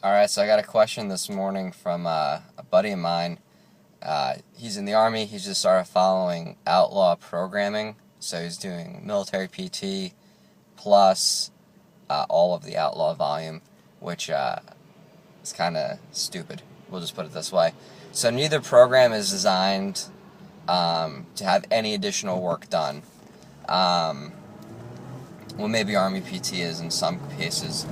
Alright, so I got a question this morning from a buddy of mine. He's in the Army. He's just started following Outlaw programming. So he's doing military PT plus all of the Outlaw volume, which is kind of stupid. We'll just put it this way. So neither program is designed to have any additional work done. Well, maybe Army PT is in some cases.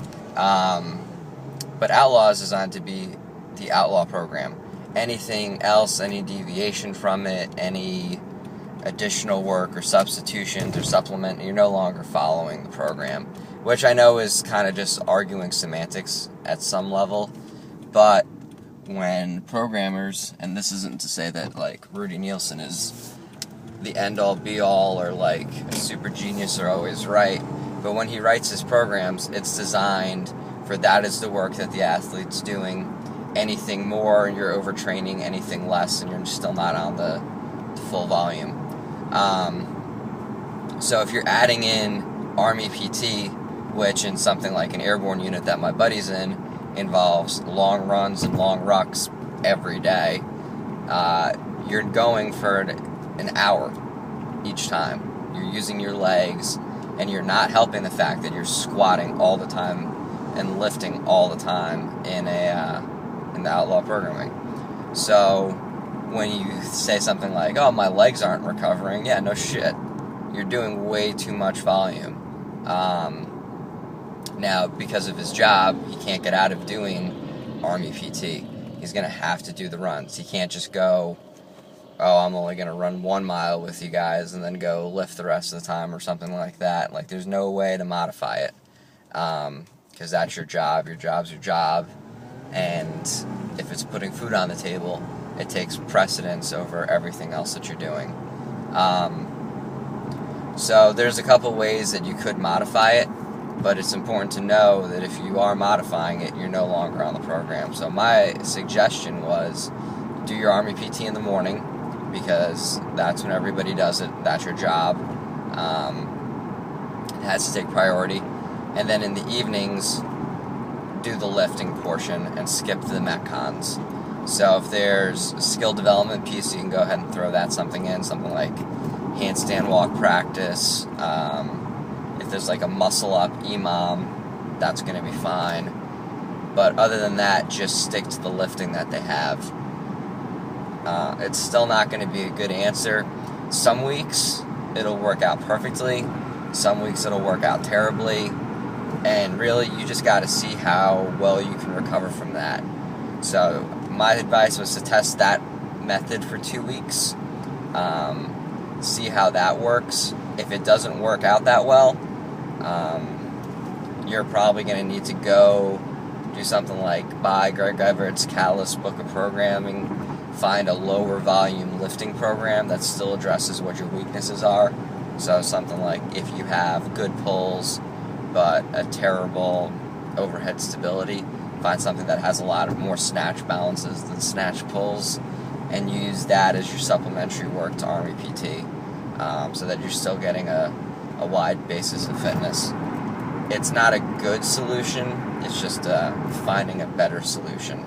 But Outlaw is designed to be the Outlaw program. Anything else, any deviation from it, any additional work or substitutions or supplement, you're no longer following the program. Which I know is kind of just arguing semantics at some level. But when programmers, and this isn't to say that like Rudy Nielsen is the end-all be-all or like a super genius or always right, but when he writes his programs, it's designed for that is the work that the athlete's doing. Anything more, you're overtraining. Anything less, and you're still not on the full volume. So if you're adding in Army PT, which in something like an airborne unit that my buddy's in, involves long runs and long rucks every day, you're going for an hour each time. You're using your legs, and you're not helping the fact that you're squatting all the time and lifting all the time in the Outlaw programming. So when you say something like, "Oh, my legs aren't recovering," yeah, no shit. You're doing way too much volume. Now, because of his job, he can't get out of doing Army PT. He's going to have to do the runs. He can't just go, "Oh, I'm only going to run 1 mile with you guys," and then go lift the rest of the time or something like that. Like, there's no way to modify it. Because that's your job. Your job's your job. And if it's putting food on the table, it takes precedence over everything else that you're doing. So there's a couple ways that you could modify it, but it's important to know that if you are modifying it, you're no longer on the program. So my suggestion was do your Army PT in the morning, because that's when everybody does it. That's your job. It has to take priority. And then in the evenings, do the lifting portion and skip the metcons. So if there's a skill development piece, you can go ahead and throw that something like handstand walk practice. If there's like a muscle up EMOM, that's going to be fine. But other than that, just stick to the lifting that they have. It's still not going to be a good answer. Some weeks it'll work out perfectly. Some weeks it'll work out terribly. And really, you just got to see how well you can recover from that. So my advice was to test that method for 2 weeks. See how that works. If it doesn't work out that well, you're probably going to need to go do something like buy Greg Everett's Callus Book of Programming, find a lower volume lifting program that still addresses what your weaknesses are. So something like if you have good pulls but a terrible overhead stability, find something that has a lot of more snatch balances than snatch pulls, and use that as your supplementary work to Army PT, so that you're still getting a wide basis of fitness. It's not a good solution, it's just finding a better solution.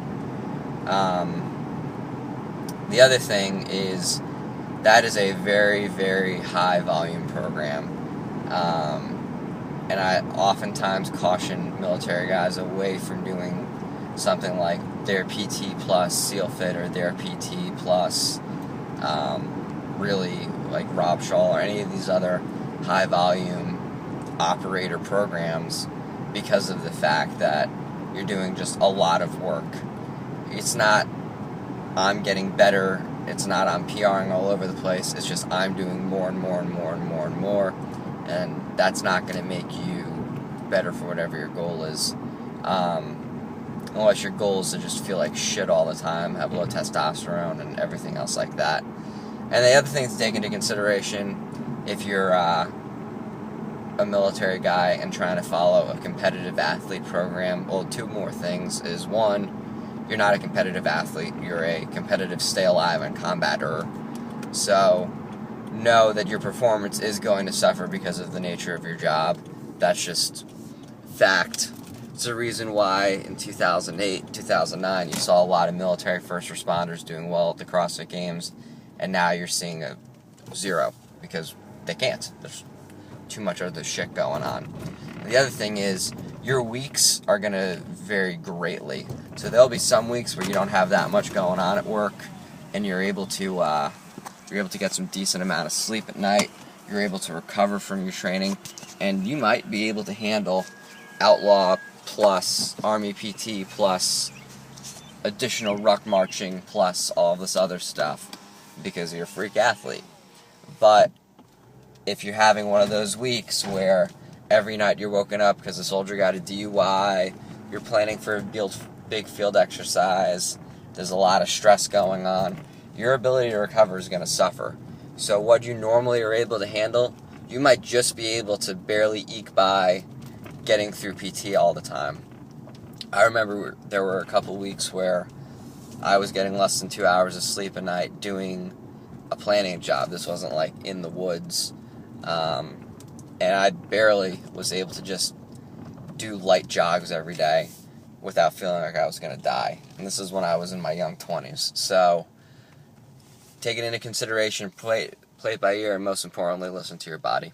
The other thing is that is a very, very high volume program. And I oftentimes caution military guys away from doing something like their PT plus SEAL Fit or their PT plus really like Rob Shaw or any of these other high volume operator programs, because of the fact that you're doing just a lot of work. It's not I'm getting better, it's not I'm PRing all over the place, it's just I'm doing more and more and more and more and more. And that's not going to make you better for whatever your goal is. Unless your goal is to just feel like shit all the time, have low testosterone and everything else like that. And the other thing to take into consideration, if you're a military guy and trying to follow a competitive athlete program, well, 2 more things is, 1, you're not a competitive athlete, you're a competitive stay alive and combater. So know that your performance is going to suffer because of the nature of your job. That's just fact. It's a reason why in 2008, 2009, you saw a lot of military first responders doing well at the CrossFit Games, and now you're seeing a zero because they can't. There's too much other shit going on. And the other thing is, your weeks are going to vary greatly. So there'll be some weeks where you don't have that much going on at work, and you're able to get some decent amount of sleep at night. You're able to recover from your training, and you might be able to handle Outlaw plus Army PT plus additional ruck marching plus all this other stuff because you're a freak athlete. But if you're having one of those weeks where every night you're woken up because a soldier got a DUI, you're planning for a big field exercise, there's a lot of stress going on, your ability to recover is going to suffer. So what you normally are able to handle, you might just be able to barely eke by getting through PT all the time. I remember there were a couple weeks where I was getting less than 2 hours of sleep a night doing a planning job. This wasn't like in the woods. And I barely was able to just do light jogs every day without feeling like I was going to die. And this is when I was in my young 20s. So take it into consideration, play it by ear, and most importantly, listen to your body.